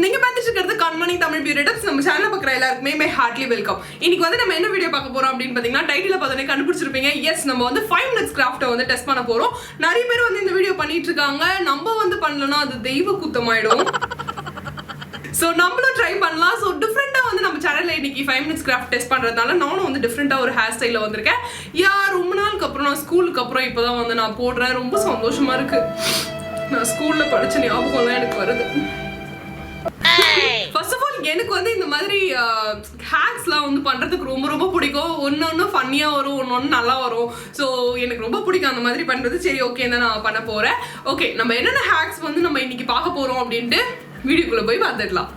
நீங்க பார்த்துட்டு இருக்கிறது கான்மர்னிங் தமிழ் பியூட்டி டிப்ஸ். நம்ம சேனலை பார்க்குற எல்லாருக்குமே மை ஹார்ட்லி வெல்கம். இன்னைக்கு வந்து நம்ம என்ன வீடியோ பார்க்க போறோம் அப்படின்னு பார்த்தீங்கன்னா, டைட்டில் பார்த்தோன்னே கண்டுபிடிச்சிருப்பீங்க. எஸ், நம்ம வந்து 5 minutes கிராஃப்ட்டை வந்து டெஸ்ட் பண்ண போறோம். நிறைய பேர் வந்து இந்த வீடியோ பண்ணிட்டு இருக்காங்க. நம்ம வந்து பண்ணலன்னா அது தெய்வ குத்தமாயிடும். ஸோ நம்மளும் ட்ரை பண்ணலாம். ஸோ டிஃப்ரெண்டாக வந்து நம்ம சேனலில் இன்னைக்கு 5 minutes கிராஃப்ட் டெஸ்ட் பண்ணுறதுனால நானும் வந்து டிஃப்ரெண்டாக ஒரு ஹேர் ஸ்டைலில் வந்திருக்கேன். ரொம்ப நாளுக்கு அப்புறம் நான் ஸ்கூலுக்கு அப்புறம் இப்போ தான் வந்து நான் போடுறேன். ரொம்ப சந்தோஷமா இருக்கு. நான் ஸ்கூலில் படித்த ஞாபகம்லாம் எனக்கு வருது. ஃபர்ஸ்ட் ஆஃப் ஆல் எனக்கு வந்து இந்த மாதிரி ஹேக்ஸ்லாம் வந்து பண்ணுறதுக்கு ரொம்ப ரொம்ப பிடிக்கும். ஒன்று ஃபன்னியாக வரும், ஒன்று நல்லா வரும். ஸோ எனக்கு ரொம்ப பிடிக்கும் அந்த மாதிரி பண்ணுறது. சரி, ஓகே தான் நான் பண்ண போகிறேன். ஓகே, நம்ம என்னென்ன ஹேக்ஸ் வந்து நம்ம இன்னைக்கு பார்க்க போகிறோம் அப்படின்ட்டு வீடியோக்குள்ளே போய் பார்த்துடலாம்.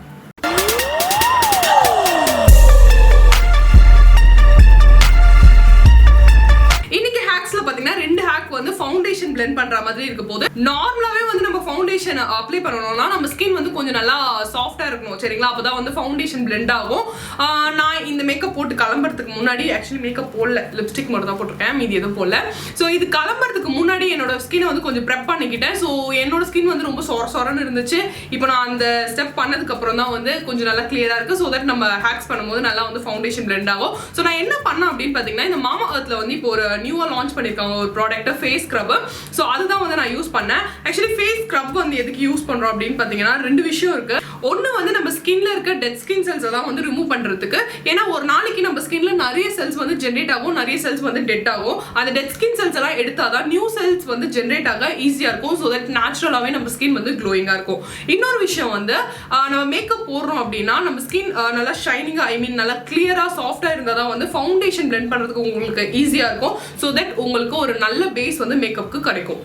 இன்னைக்கு ஹேக்ஸ்ல பாத்தீங்கன்னா 2 ஹேக் வந்து ஃபவுண்டேஷன் பிளெண்ட் பண்ற மாதிரி இருக்க போது. நார்மலாவே வந்து நம்ம ஃபவுண்டேஷன் அப்ளை பண்ணணும்னா நம்ம ஸ்கின் வந்து கொஞ்சம் நல்லா சாஃப்டா இருக்கணும், சரிங்களா? அப்பதான் வந்து ஃபவுண்டேஷன் பிளெண்ட் ஆகும். நான் இந்த மேக்கப் போட்டு கிளம்புறதுக்கு முன்னாடி, ஆக்சுவலி மேக்கப் போடல, லிப்ஸ்டிக் மட்டும் தான் போட்டிருக்கேன், மீதி எதுவும் போடல. ஸோ இது கிளம்புறதுக்கு முன்னாடி என்னோட ஸ்கினை வந்து கொஞ்சம் ப்ரெப் பண்ணிக்கிட்டேன். ஸோ என்னோட ஸ்கின் வந்து ரொம்ப சொரன்னு இருந்துச்சு. இப்போ நான் அந்த ஸ்டெப் பண்ணதுக்கு அப்புறம் தான் வந்து கொஞ்சம் நல்லா கிளியரா இருக்கு. ஸோ தட் நம்ம ஹேக்ஸ் பண்ணும்போது நல்லா வந்து ஃபவுண்டேஷன் பிளெண்ட் ஆகும். ஸோ நான் என்ன பண்ணேன் அப்படின்னு பாத்தீங்கன்னா, இந்த மாமா எர்த்ல வந்து இப்போ ஒரு நியூவா லான்ச் பண்ணிருக்காங்க ஒரு ப்ராடக்ட், ஃபேஸ் ஸ்க்ரப். ஸோ அதுதான் வந்து நான் யூஸ் பண்ணேன். ஆக்சுவலி ஃபேஸ் ஸ்க்ரப் வந்து எதுக்கு யூஸ் பண்றோம் அப்படின்னு பாத்தீங்கன்னா, 2 விஷயம் இருக்கு. ஒன்னு வந்து நம்ம ஸ்கின்ல இருக்க டெட் ஸ்கின் செல்ஸ் எல்லாம் வந்து ரிமூவ் பண்றதுக்கு. ஏன்னா ஒரு நாளைக்கு நம்ம ஸ்கின்ல நிறைய செல்ஸ் வந்து ஜென்ரேட் ஆகும், நிறைய செல்ஸ் வந்து டெட் ஆகும். அந்த டெட் ஸ்கின் செல்ஸ் எல்லாம் எடுத்தாதான் நியூ செல்ஸ் வந்து ஜென்ரேட் ஆக ஈஸியா இருக்கும். ஸோ தட் நேச்சுரலாவே நம்ம ஸ்கின் வந்து க்ளோயிங்கா இருக்கும். இன்னொரு விஷயம் வந்து நம்ம மேக்கப் போடுறோம் அப்படின்னா நம்ம ஸ்கின் நல்லா ஷைனிங்கா, ஐ மீன் நல்லா கிளியரா சாஃப்டா இருந்தாதான் வந்து ஃபவுண்டேஷன் பிளெண்ட் பண்றதுக்கு உங்களுக்கு ஈஸியா இருக்கும். ஸோ தட் உங்களுக்கு ஒரு நல்ல பேஸ் வந்து மேக்கப்புக்கு கிடைக்கும்.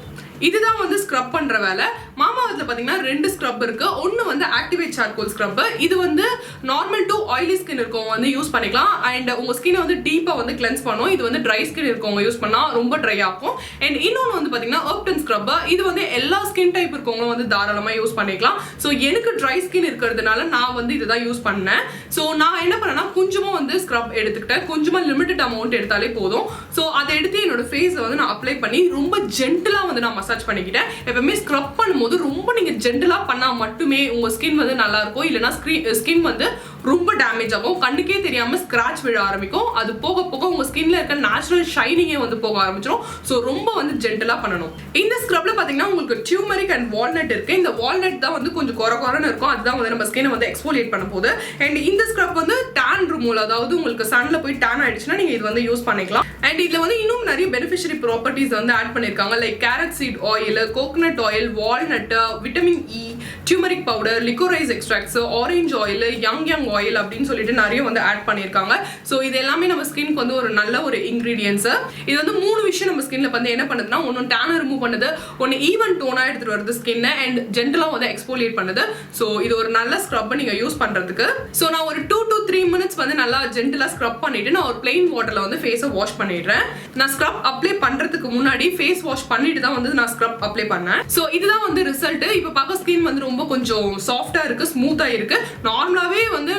இதுதான் வந்து ஸ்க்ரப் பண்ற வேலை. மாமா எர்த்ல பாத்தீங்கன்னா 2 ஸ்க்ரப் இருக்கு. ஒன்னு வந்து ஆக்டிவேட் சார்கோல் ஸ்க்ரப். இது வந்து நார்மல் டு ஆயிலி ஸ்கின் இருக்கவங்க வந்து யூஸ் பண்ணிக்கலாம். அண்ட் உங்க ஸ்கினை வந்து டீப்பா வந்து கிளென்ஸ் பண்ணும். இது வந்து ட்ரை ஸ்கின் இருக்கவங்க யூஸ் பண்ணா ரொம்ப ட்ரை ஆகும். அண்ட் இன்னொன்னு வந்து பாத்தீங்கன்னா எர்ப்டன் ஸ்க்ரப். இது வந்து எல்லா ஸ்கின் டைப் இருக்கவங்க வந்து தாராளமா யூஸ் பண்ணிக்கலாம். ஸோ எனக்கு ட்ரை ஸ்கின் இருக்கிறதுனால நான் வந்து இதுதான் யூஸ் பண்ணேன். ஸோ நான் என்ன பண்ணேன்னா, கொஞ்சமா வந்து ஸ்க்ரப் எடுத்துக்கிட்டேன். கொஞ்சமா லிமிட்டட் அமௌண்ட் எடுத்தாலே போதும். ஸோ அதை எடுத்து என்னோட ஃபேஸை வந்து நான் அப்ளை பண்ணி ரொம்ப ஜென்டிலா வந்து நான் மசாஜ் பண்ணிக்கிட்டேன். எப்பவுமே ஸ்க்ரப் பண்ணும்போது ரொம்ப நீங்க ஜென்டிலா பண்ணா மட்டுமே உங்க ஸ்கின் வந்து நல்லா இருக்கும். இல்லைன்னா ஸ்கின் வந்து ரொம்ப டேமேஜ் ஆகும், கண்ணுக்கே தெரியாம ஸ்கிராச் விழ ஆரம்பிக்கும். அது போக போக உங்க ஸ்கின்ல இருக்க நேச்சுரல் ஷைனிங்கே வந்து போக ஆரம்பிச்சிடும். ஸோ ரொம்ப வந்து ஜென்டிலா பண்ணணும். இந்த ஸ்க்ரப்ல பாத்தீங்கன்னா உங்களுக்கு டியூமரிக் அண்ட் வால்நட் இருக்கு. இந்த வால்நட் தான் வந்து கொஞ்சம் குறன்னு இருக்கும். அதுதான் வந்து நம்ம ஸ்கினை வந்து எக்ஸ்போலியேட் பண்ண போகுது. அண்ட் இந்த ஸ்க்ரப் வந்து டேன் ரிமூவல், அதாவது உங்களுக்கு சன்ல போய் டேன் ஆயிடுச்சுன்னா நீங்க இது வந்து யூஸ் பண்ணிக்கலாம். அண்ட் இதுல வந்து இன்னும் நிறைய பெனிஃபிஷரி ப்ராப்பர்ட்டிஸ் வந்து ஆட் பண்ணிருக்காங்க. Like carrot seed oil, coconut oil, walnut, vitamin E, turmeric powder, liquorice extracts, orange oil, young oil அப்படின்னு சொல்லிட்டு நிறைய வந்து ஆட் பண்ணிருக்காங்க. ஸோ இது எல்லாமே நம்ம ஸ்கின்க்கு வந்து ஒரு நல்ல ஒரு இன்கிரீடியன்ஸ். இது வந்து 3 விஷயம் நம்ம ஸ்கின்ல வந்து என்ன பண்ணுதுன்னா, ஒன்னு டேனை ரிமூவ் பண்ணுது, ஒன்னு ஈவன் டோனா எடுத்துட்டு வருது ஸ்கின், அண்ட் ஜென்டலா வந்து எக்ஸ்போலியேட் பண்ணுது. ஸோ இது ஒரு நல்ல ஸ்க்ரப் நீங்க யூஸ் பண்றதுக்கு. ஸோ நான் ஒரு 2 to 3 minutes வந்து நல்லா ஜென்டலா ஸ்க்ரப் பண்ணிட்டு நான் ஒரு பிளெயின் வாட்டர்ல வந்து ஃபேஸை வாஷ் பண்ணிடுறேன். நான் ஸ்க்ரப் அப்ளை பண்றதுக்கு முன்னாடி ஃபேஸ் வாஷ் பண்ணிட்டு தான் வந்து நான் ஸ்க்ரப் அப்ளை பண்ணேன். ஸோ இதுதான் வந்து ரிசல்ட். இப்போ பார்க்க ஸ்கின் வந்து ரொம்ப கொஞ்சம் சாஃப்டா இருக்கு, ஸ்மூத்தா இருக்கு. நார்மலாவே வந்து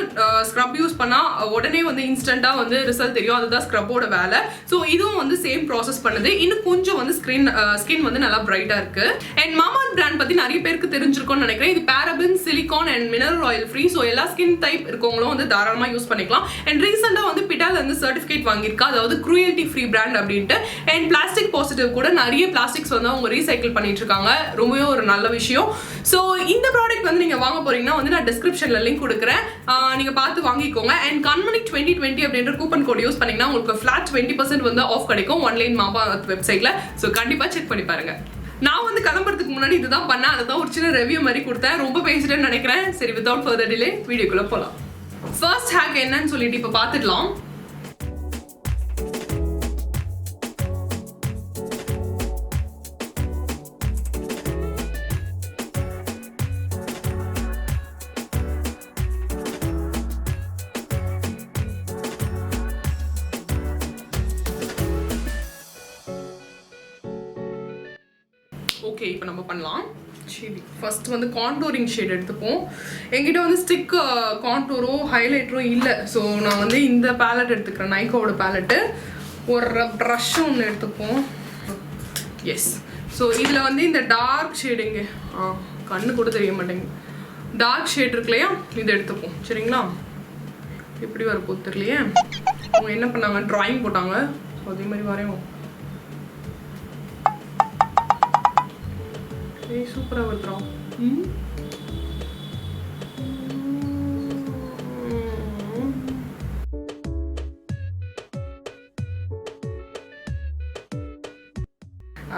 ஸ்க்ரப் யூஸ் பண்ணா உடனே வந்து இன்ஸ்டன்டா வந்து ரிசல்ட் தெரியும். அதுதான் ஸ்க்ரப்போட வேலை. ஸோ இதுவும் வந்து சேம் ப்ராசஸ் பண்ணுது. இன்னும் கொஞ்சம் வந்து ஸ்கின் வந்து நல்லா பிரைட்டா இருக்கு. அண்ட் மாமா பிராண்ட் பத்தி நிறைய பேருக்கு தெரிஞ்சிருக்கும்னு நினைக்கிறேன். இது paraben, silicone and mineral oil free. So எல்லா ஸ்கின் டைப் இருக்கவங்களும் வந்து தாராளமா யூஸ் பண்ணிக்கலாம். அண்ட் ரீசெண்டா வந்து பிட்டால இருந்து சர்டிஃபிகேட் வாங்கியிருக்கா, அதாவது க்ரூயல்டி ஃப்ரீ பிராண்ட் அப்படின்ட்டு. அண்ட் பிளாஸ்டிக் பாசிட்டிவ் கூட நிறைய பிளாஸ்டிக்ஸ் வந்து அவங்க ரீசைக்கிள் பண்ணிட்டு இருக்காங்க. ரொம்பவே ஒரு நல்ல விஷயம். ஸோ இந்த ப்ராடக்ட் வந்து நீங்க வாங்க போறீங்கன்னா வந்து நான் டிஸ்கிரிப்ஷன்ல லிங்க் கொடுக்குறேன், நீங்க பார்த்து வாங்கிக்கோங்க. அண்ட் கான்மர்னிக் 2020 அப்படின்ற கூப்பன் கோட் யூஸ் பண்ணீங்கன்னா உங்களுக்கு ஃபிளாட் 20% வந்து ஆஃப் கிடைக்கும் ஆன்லைன் மாமா வெப்சைட்ல. ஸோ கண்டிப்பா செக் பண்ணி பாருங்க. நான் வந்து கிளம்புறதுக்கு முன்னாடி இதுதான் பண்ணேன். அதுதான் ஒரு சின்ன ரிவ்யூ மாதிரி கொடுத்தேன். ரொம்ப பேசிட்டேன்னு நினைக்கிறேன். சரி, வித்வுட் ஃபர்தர் டிலே வீடியோக்குள்ள போலாம். ஃபர்ஸ்ட் ஹேக் என்னன்னு சொல்லிட்டு இப்ப பார்த்துடலாம். ஓகே, இப்போ நம்ம பண்ணலாம். சரி, ஃபர்ஸ்ட் வந்து கான்டோரிங் ஷேட் எடுத்துப்போம். என்கிட்ட வந்து ஸ்டிக் கான்டோரோ ஹைலைட்டரோ இல்லை. ஸோ நான் வந்து இந்த பேலட் எடுத்துக்கிறேன், நைக்காவோட பேலட்டு. ஒரு ப்ரஷ் ஒன்று எடுத்துப்போம். எஸ். ஸோ இதில் வந்து இந்த டார்க் ஷேடுங்க, கண்ணு கூட தெரிய மாட்டேங்குது, டார்க் ஷேட் இருக்கு இல்லையா, இதை எடுத்துப்போம். சரிங்களா? எப்படி வரப்போகுது தெரியலையே. அவங்க என்ன பண்ணாங்க, டிராயிங் போட்டாங்க. அதே மாதிரி வரையும். சூப்பராக வருதுறோம்.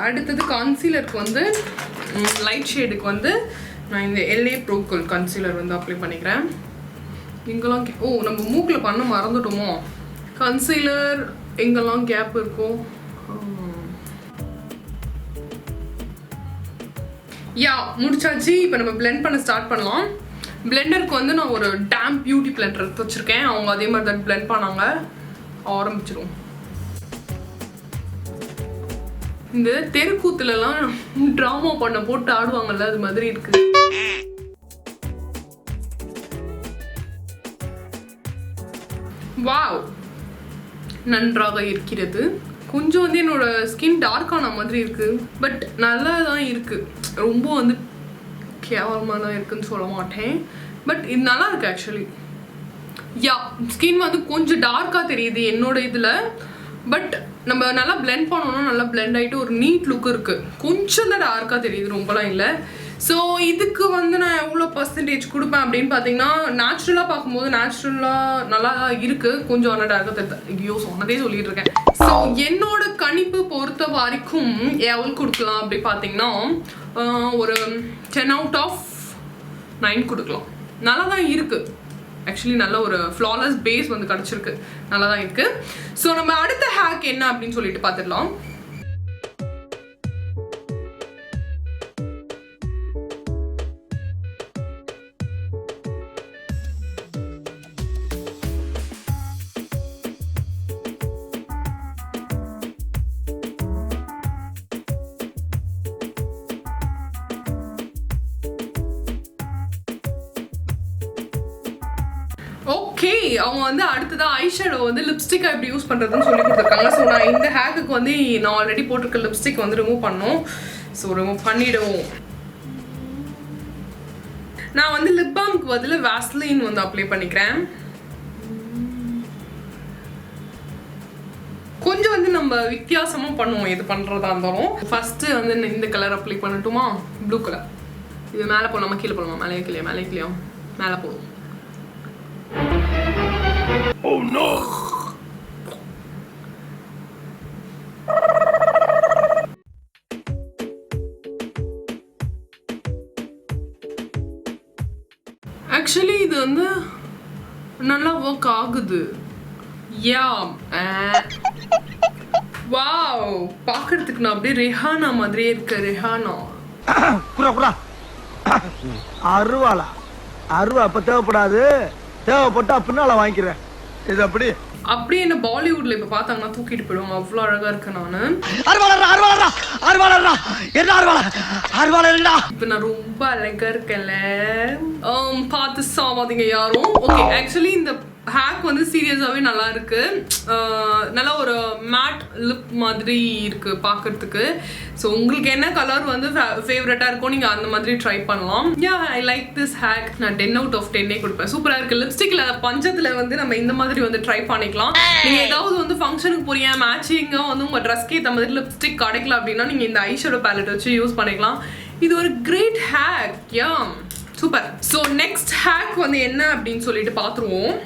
அடுத்தது கன்சீலருக்கு வந்து லைட் ஷேடுக்கு வந்து நான் இந்த LA Pro Gold கன்சீலர் வந்து அப்ளை பண்ணிக்கிறேன். எங்கெல்லாம் நம்ம மூக்கில் பண்ண மறந்துட்டோமோ. கன்சீலர் எங்கெல்லாம் கேப் இருக்கும். யா முடிச்சாச்சு. இப்போ நம்ம பிளெண்ட் பண்ண ஸ்டார்ட் பண்ணலாம். பிளெண்டருக்கு வந்து நான் ஒரு டேம்ப் பியூட்டி பிளெண்டர் எடுத்து வச்சுருக்கேன். அவங்க அதே மாதிரி தான் பிளெண்ட் பண்ணாங்க. ஆரம்பிச்சிடும். இந்த தெருக்கூத்துலலாம் ட்ராமா பண்ண போட்டு ஆடுவாங்கல்ல, அது மாதிரி இருக்கு. வாவ், நன்றாக இருக்கிறது. கொஞ்சம் வந்து என்னோட ஸ்கின் டார்க் ஆன மாதிரி இருக்கு. பட் நல்லா தான் இருக்கு. ரொம்ப வந்து கேவலமாக தான் இருக்குன்னு சொல்ல மாட்டேன். பட் இது நல்லா இருக்கு ஆக்சுவலி. யா ஸ்கின் வந்து கொஞ்சம் டார்க்காக தெரியுது என்னோட இதில். பட் நம்ம நல்லா பிளெண்ட் பண்ணோம்னா நல்லா பிளெண்ட் ஆகிட்டு ஒரு நீட் லுக் இருக்குது. கொஞ்சம் தான் டார்க்காக தெரியுது, ரொம்பலாம் இல்லை. ஸோ இதுக்கு வந்து நான் எவ்வளோ பர்சன்டேஜ் கொடுப்பேன் அப்படின்னு பார்த்தீங்கன்னா, நேச்சுரலாக பார்க்கும்போது நேச்சுரலாக நல்லா தான் இருக்குது. கொஞ்சம் ஆனால் டார்க்காக தெரியுது. ஐயோ சொன்னதே சொல்லிட்டு இருக்கேன். ஸோ என்னோட கணிப்பு பொறுத்த வரைக்கும் எவ்வளோ கொடுக்கலாம் அப்படி பார்த்தீங்கன்னா, ஒரு 10 out of 9 கொடுக்கலாம். நல்லா தான் இருக்குது ஆக்சுவலி. நல்ல ஒரு ஃப்ளாலஸ் பேஸ் வந்து கிடச்சிருக்கு. நல்லா தான் இருக்குது. ஸோ நம்ம அடுத்த ஹேக் என்ன அப்படின்னு சொல்லிட்டு பார்த்துடலாம். ஓகே, அவங்க வந்து அடுத்ததான் ஐஷேடோ வந்து லிப்ஸ்டிக்காக எப்படி யூஸ் பண்ணுறதுன்னு சொல்லி கொடுத்துருக்காங்க. ஸோ நான் இந்த ஹேக்குக்கு வந்து நான் ஆல்ரெடி போட்டிருக்க லிப்ஸ்டிக் வந்து ரிமூவ் பண்ணோம். ஸோ ரிமூவ் பண்ணிவிடுவோம். நான் வந்து லிப் பாம்க்கு பதில் வாஸ்லின் வந்து அப்ளை பண்ணிக்கிறேன். கொஞ்சம் வந்து நம்ம வித்தியாசமாக பண்ணுவோம் எது பண்ணுறதா இருந்தாலும். ஃபஸ்ட்டு வந்து இந்த கலர் அப்ளை பண்ணட்டுமா? Blue colour. இது மேலே போடலாமா கீழே போடலாமா? மேலே கிளியா மேலே போடுவோம். Oh no! ஆக்சுவலி இது வந்து நல்லா ஒர்க் ஆகுது. யா வாவ், பார்க்கறதுக்கு நான் அப்படியே ரெஹானா மாதிரியே இருக்கு. ரெஹானா அருவா அப்ப தேவைப்படாது, தேவைப்பட்டா பின்னால வாங்கிக்கிறேன். இது அப்படி என்ன பாலிவுட்ல இப்ப பார்த்தாங்கன்னா தூக்கிட்டு போயிடுவாங்க. அவ்வளோ அழகா இருக்கு. நானு இப்ப நான் ரொம்ப அழகா இருக்கல. பார்த்து சாவாதீங்க யாரும். ஓகே, ஆக்சுவலி இந்த ஹேக் வந்து சீரியஸாவே நல்லா இருக்கு. நல்லா ஒரு மேட் லிப் மாதிரி இருக்கு பார்க்கறதுக்கு. ஸோ உங்களுக்கு என்ன கலர் வந்து ஃபேவரட்டாக இருக்கோ நீங்கள் அந்த மாதிரி ட்ரை பண்ணலாம். யா ஐ லைக் திஸ் ஹேக். நான் 10 out of 10 கொடுப்பேன். சூப்பராக இருக்குது. லிப்ஸ்டிக்கில் பஞ்சத்தில் வந்து நம்ம இந்த மாதிரி வந்து ட்ரை பண்ணிக்கலாம். நீங்கள் ஏதாவது வந்து ஃபங்க்ஷனுக்கு போறீங்க, மேட்சிங்காக வந்து உங்கள் ட்ரெஸ்க்கு ஏற்ற மாதிரி லிப்ஸ்டிக் கிடைக்கல அப்படின்னா நீங்கள் இந்த ஐஷேடோ பேலட் வச்சு யூஸ் பண்ணிக்கலாம். இது ஒரு கிரேட் ஹேக். யா சூப்பர். ஸோ நெக்ஸ்ட் ஹேக் வந்து என்ன அப்படின்னு சொல்லிட்டு பார்த்துருவோம்.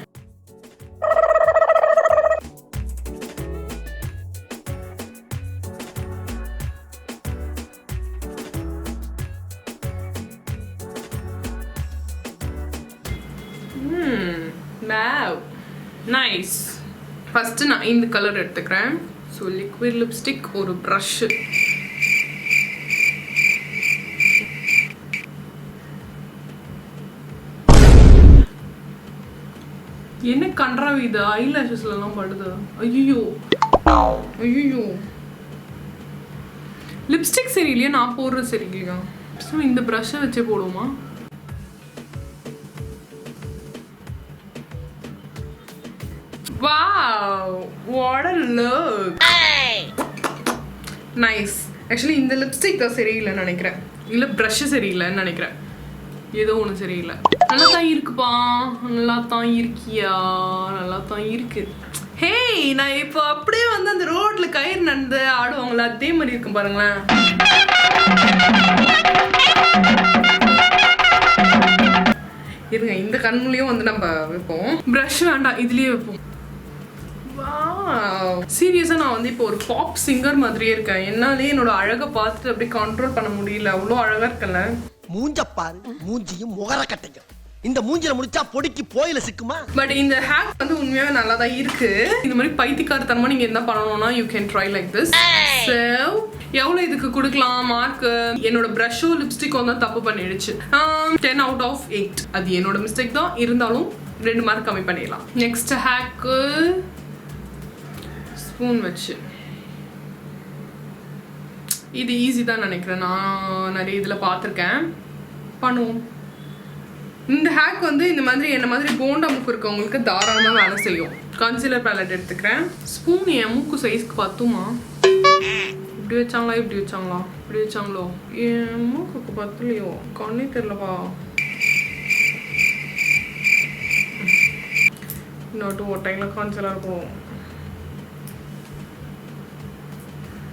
நைஸ். ஃபஸ்ட்டு நான் இந்த கலர் எடுத்துக்கிறேன். ஸோ லிக்விட் லிப்ஸ்டிக், ஒரு ப்ரஷ்ஷு. என்ன கன்றாவி இது, ஐலாஷஸ்லாம் படுது. ஐயோ ஐயோ, லிப்ஸ்டிக் சரியில்லையா? நான் போடுறது சரியில்லையா? ஸோ இந்த ப்ரஷ்ஷை வச்சே போடுவோமா? Wow, what a look. Nice. Actually இந்த லிப்ஸ்டிக் தான் சரியில்லைன்னு நினைக்கிறேன். இல்லை ப்ரஷ் சரியில்லைன்னு நினைக்கிறேன். ஏதோ ஒண்ணு சரியில்லை. நல்லா தான் இருக்குப்பா, நல்லா தான் இருக்கியா, நல்லா தான் இருக்கு. ஹே, நான் இப்போ அப்படியே வந்து அந்த ரோட்ல கயிறு நடந்து ஆடுவாங்களா அதே மாதிரி இருக்கும் பாருங்களேன். இருங்க, இந்த கண்ணுலயும் வந்து நம்ம வைப்போம். ப்ரஷ் வேண்டாம், இதுலயே வைப்போம். சீரியஸா நான் வந்து இப்போ ஒரு பாப் சிங்கர் மாதிரியே இருக்கேன். என்னாலே என்னோட அழகை பார்த்துட்டு அப்படியே கண்ட்ரோல் பண்ண முடியல. அவ்வளோ அழகா இருக்கல. மூஞ்ச பாரு, மூஞ்சியும் முகர கட்டையும். இந்த மூஞ்சில முடிச்சா பொடிக்கு போயில சிக்குமா? பட் இந்த ஹேக் வந்து உண்மையாவே நல்லா தான் இருக்கு. இந்த மாதிரி பைத்தியக்காரத்தனமா நீங்க என்ன பண்ணணும்னா you can try like this. So எவ்வளவு இதுக்கு கொடுக்கலாம் மார்க்? என்னோட ப்ரஷோ லிப்ஸ்டிக் வந்து தப்பு பண்ணிடுச்சு. 10 out of 8. அது என்னோட மிஸ்டேக் தான், இருந்தாலும் 2 மார்க் கம்மி பண்ணிடலாம். நெக்ஸ்ட் ஹேக் ஸ்பூன் வச்சு. இது ஈஸி தான் நினைக்கிறேன், நான் நிறைய இதில் பார்த்துருக்கேன். பண்ணுவோம். இந்த ஹேக் வந்து இந்த மாதிரி என்ன மாதிரி போண்டா மூக்கு இருக்கவங்களுக்கு தாராளமாக வேலை செய்யும். கன்சீலர் பேலட் எடுத்துக்கிறேன். ஸ்பூன் என் மூக்கு சைஸ்க்கு பத்துமா? இப்படி வச்சாங்களா, இப்படி வச்சாங்களா, இப்படி வச்சாங்களோ? என் மூக்குக்கு பத்துலையோ, கண்ணே தெரியலப்பா. இன்னொரு ஒட்டைங்களா கன்சீலர் போகும்.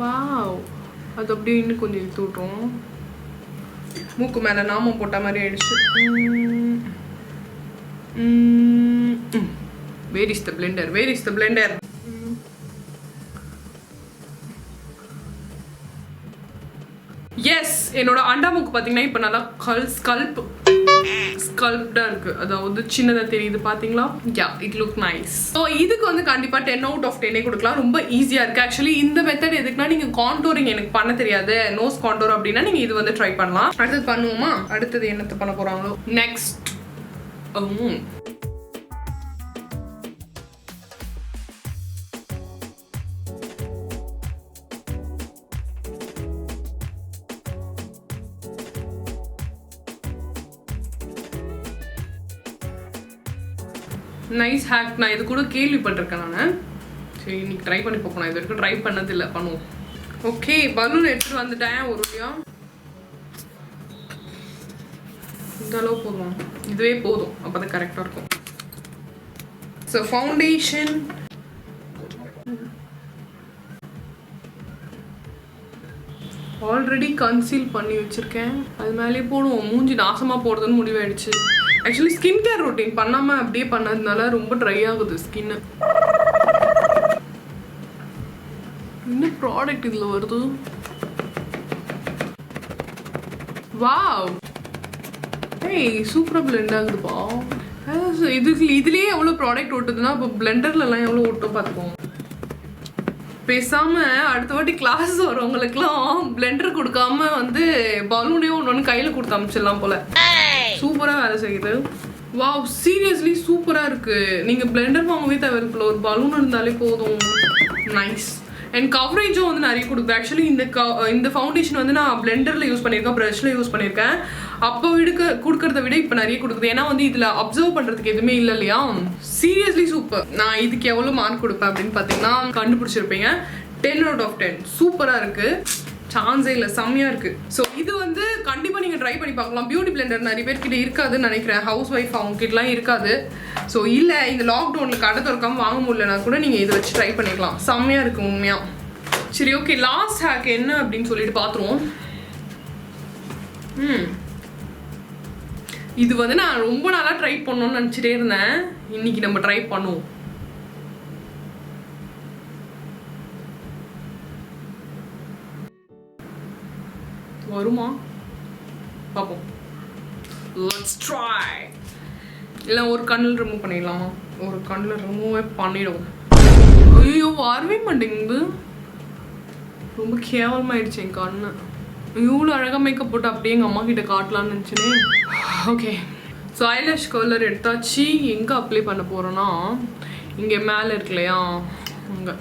வாவ், அது அப்படியே இன்னும் கொஞ்சம் இழுத்து விட்ருவோம். மூக்கு மேலே நாமம் போட்ட மாதிரி ஆயிடுச்சு. Where is the blender, where is the blender? Yes, என்னோட அண்டா மூக்கு பார்த்தீங்கன்னா இப்போ நல்லா ஸ்கல்ப்டா இருக்கு, அதாவது சின்னதா தெரியுது பாத்தீங்களா? யா, இட் லுக் நைஸ். ஸோ இதுக்கு வந்து கண்டிப்பா 10 out of 10 கொடுக்கலாம். ரொம்ப ஈஸியா இருக்கு. ஆக்சுவலி இந்த மெத்தட் எதுக்குன்னா, நீங்க கான்டோரிங் எனக்கு பண்ண தெரியாது, நோஸ் கான்டோர் அப்படின்னா நீங்க இது வந்து ட்ரை பண்ணலாம். அடுத்தது பண்ணுவோமா? அடுத்தது என்னத்த பண்ண போறாங்களோ? Next nice hack. நான் இது கூட கேள்விப்பட்டிருக்கேன் நான். சரி, இன்னைக்கு ட்ரை பண்ணி பார்ப்போம். நான் இது வரைக்கும் ட்ரை பண்ணதில்லை, பண்ணுவோம். ஓகே, பலூன் எடுத்துட்டு வந்துட்டேன் ஒரு வழியா. இந்த அளவு போதும், இதுவே போதும், அப்பதான் கரெக்டாக இருக்கும். ஸோ ஃபவுண்டேஷன் ஆல்ரெடி கன்சீல் பண்ணி வச்சிருக்கேன், அது மேலே போடுவோம். மூஞ்சி நாசமாக போடுறதுன்னு முடிவாயிடுச்சு. ஆக்சுவலி ஸ்கின் கேர் ரொட்டீன் பண்ணாமல் அப்படியே பண்ணதுனால ரொம்ப ட்ரை ஆகுது ஸ்கின்னு. என்ன ப்ராடக்ட் இதில் வருது? வாவ், ஏய் சூப்பராக பிளெண்ட் ஆகுதுப்பா. இதுலேயே எவ்வளோ ப்ராடக்ட் ஓட்டுதுன்னா இப்போ பிளெண்டர்லலாம் எவ்வளோ ஓட்டும் பார்த்துக்கோங்க. பேசாம அடுத்த வாட்டி கிளாஸ் வரவங்களுக்குலாம் பிளெண்டர் கொடுக்காம வந்து பலூனே ஒன்று கையில் கொடுத்து அமிச்சிடலாம் போல. சூப்பராக வேலை செய்யுது. வாவ், சீரியஸ்லி சூப்பராக இருக்கு. நீங்கள் பிளெண்டர் வாங்கவே தேவையில்ல, ஒரு பலூன் இருந்தாலே போதும். நைஸ். அண்ட் கவரேஜும் வந்து நிறைய கொடுக்குது. ஆக்சுவலி இந்த ஃபவுண்டேஷன் வந்து நான் பிளெண்டரில் யூஸ் பண்ணியிருக்கேன், ப்ரஷில் யூஸ் பண்ணியிருக்கேன். அப்போ கொடுக்கறத விட இப்போ நிறைய கொடுக்குது. ஏன்னா வந்து இதில் அப்சர்வ் பண்ணுறதுக்கு எதுவுமே இல்லை இல்லையா? Seriously super. நான் இதுக்கு எவ்வளோ மார்க் கொடுப்பேன் அப்படின்னு பார்த்தீங்கன்னா கண்டுபிடிச்சிருப்பீங்க. 10 out of 10. சூப்பராக இருக்குது, சான்ஸே இல்லை, செம்மையாக இருக்குது. ஸோ இது வந்து கண்டிப்பாக நீங்கள் ட்ரை பண்ணி பார்க்கலாம். பியூட்டி பிளெண்டர் நிறைய பேர்கிட்ட இருக்காதுன்னு நினைக்கிறேன். ஹவுஸ் ஒய்ஃப் அவங்ககிட்டலாம் இருக்காது. ஸோ இல்லை, இந்த லாக்டவுனில் கடை திறக்காமல் வாங்க முடியலனா கூட நீங்கள் இதை வச்சு ட்ரை பண்ணிக்கலாம். செம்மையாக இருக்குது உண்மையாக. சரி, ஓகே, லாஸ்ட் ஹேக் என்ன அப்படின்னு சொல்லிட்டு பார்த்துருவோம். இது வந்து நான் ரொம்ப நாளாக ட்ரை பண்ணணும்னு நினச்சிட்டே இருந்தேன். இன்னைக்கு நம்ம ட்ரை பண்ணுவோம். வருமா பார்ப்போம். Let's try. இல்லை ஒரு கண்ணில் ரிமூவ் பண்ணிடலாமா? ஒரு கண்ணில் ரிமூவே பண்ணிடுவோம். ஐயோ, வரவே மாட்டேங்குது, ரொம்ப கேவலமாயிடுச்சு என் கண்ணு. இவ்வளோ அழகாக மேக்கப் போட்டு அப்படியே எங்கள் அம்மா கிட்ட காட்டலான்னு நினச்சினே. ஓகே, ஸோ ஐலாஷ் கலர் எடுத்தாச்சு. எங்கே அப்ளை பண்ண போகிறோன்னா, இங்கே மேலே இருக்கு இல்லையா, அங்கே.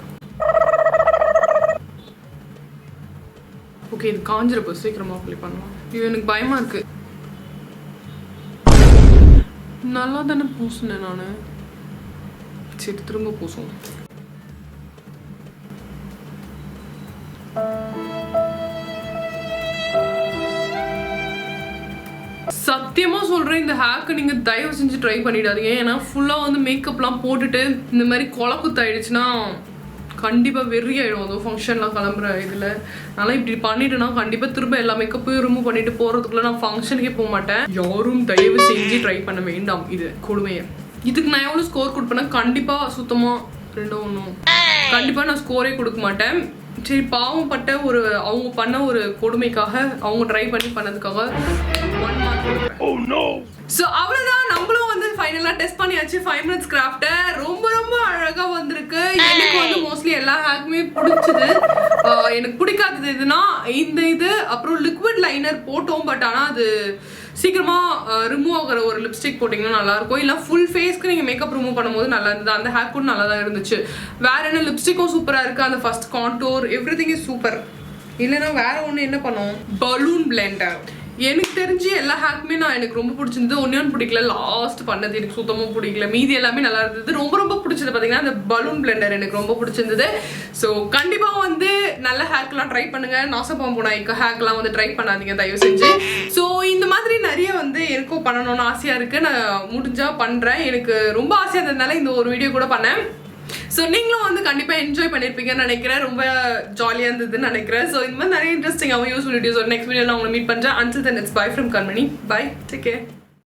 ஓகே, இது காஞ்சிரப்போ சீக்கிரமாக அப்ளை பண்ணலாம். இது எனக்கு பயமாக இருக்கு. நல்லா தானே பூசினேன் நான். சரி, திரும்ப பூசுவோம். சத்தியமா சொல்றேன், இந்த ஹேக்கு நீங்க தயவு செஞ்சு ட்ரை பண்ணிடாதீங்க. ஏன்னா ஃபுல்லா வந்து மேக்கப்லாம் போட்டுட்டு இந்த மாதிரி கொலக்குத்தாயிடுச்சுன்னா கண்டிப்பா வெறி ஆயிடும். அதுவும் ஃபங்க்ஷன்லாம் கிளம்புற இதுல அதனால இப்படி பண்ணிட்டுனா கண்டிப்பா திரும்ப எல்லா மேக்கப்பையும் ரிமூவ் பண்ணிட்டு போறதுக்குள்ள நான் ஃபங்க்ஷனுக்கே போக மாட்டேன். யாரும் தயவு செஞ்சு ட்ரை பண்ண வேண்டாம் இது கொடுமையை. இதுக்கு நான் எவ்வளவு ஸ்கோர் கொடுப்பேன்னா கண்டிப்பா சுத்தமா 2-1 கண்டிப்பா நான் ஸ்கோரே கொடுக்க மாட்டேன். சரி, பாவம் பட்ட ஒரு அவங்க பண்ண ஒரு கொடுமைக்காக, அவங்க ட்ரை பண்ணதுக்காக 1 மார்க் கொடுப்பேன். ஸோ அவ்வளோதான், நம்மளும் வந்து ஃபைனலாக டெஸ்ட் பண்ணியாச்சு 5 minutes கிராஃப்டை. ரொம்ப ரொம்ப அழகாக வந்திருக்கு. எனக்கு வந்து மோஸ்ட்லி எல்லா ஹேக்குமே பிடிச்சது. எனக்கு பிடிக்காதது எதுனா இந்த இது, அப்புறம் லிக்விட் லைனர் போட்டோம். பட் ஆனால் அது சீக்கிரமாக ரிமூவ் ஆகிற ஒரு லிப்ஸ்டிக் போட்டிங்கன்னா நல்லாயிருக்கும். இல்லை ஃபுல் ஃபேஸ்க்கு நீங்கள் மேக்கப் ரிமூவ் பண்ணும்போது நல்லா இருந்தது. அந்த ஹேக் கூட நல்லா தான் இருந்துச்சு. வேற என்ன, லிப்ஸ்டிக்கும் சூப்பராக இருக்குது. அந்த first contour everything is super. இல்லைன்னா வேற ஒன்று என்ன பண்ணோம், பலூன் பிளெண்டர். எனக்கு தெரிஞ்சு எல்லா ஹேக்குமே எனக்கு ரொம்ப பிடிச்சிருந்தது. ஒன்று பிடிக்கல, லாஸ்ட் பண்ணது எனக்கு சுத்தமாக பிடிக்கல. மீதி எல்லாமே நல்லா இருந்தது. ரொம்ப ரொம்ப பிடிச்சது பார்த்தீங்கன்னா அந்த பலூன் பிளெண்டர் எனக்கு ரொம்ப பிடிச்சிருந்தது. ஸோ கண்டிப்பாக வந்து நல்ல ஹேக்லாம் ட்ரை பண்ணுங்க. நாசப்பாம்பு நாய்க்கு ஹேக்லாம் வந்து ட்ரை பண்ணாதீங்க தயவு செஞ்சு. ஸோ இந்த மாதிரி நிறைய வந்து எனக்கும் பண்ணணும்னு ஆசையாக இருக்குது. நான் முடிஞ்சால் பண்ணுறேன். எனக்கு ரொம்ப ஆசையாக இருந்ததுனால இந்த ஒரு வீடியோ கூட பண்ணேன். ஸோ நீங்களும் வந்து கண்டிப்பாக என்ஜாய் பண்ணியிருப்பீங்கன்னு நினைக்கிறேன். ரொம்ப ஜாலியாக இருந்ததுன்னு நினைக்கிறேன். ஸோ இந்த மாதிரி நிறைய இன்ட்ரெஸ்டிங்காகவும் யூஸ்ஃபுல் வீடியோஸ் நெக்ஸ்ட் வீடியோ நான் உங்களை மீட் பண்ணுறேன். Until then, it's bye from Kanmani. Bye. Take care.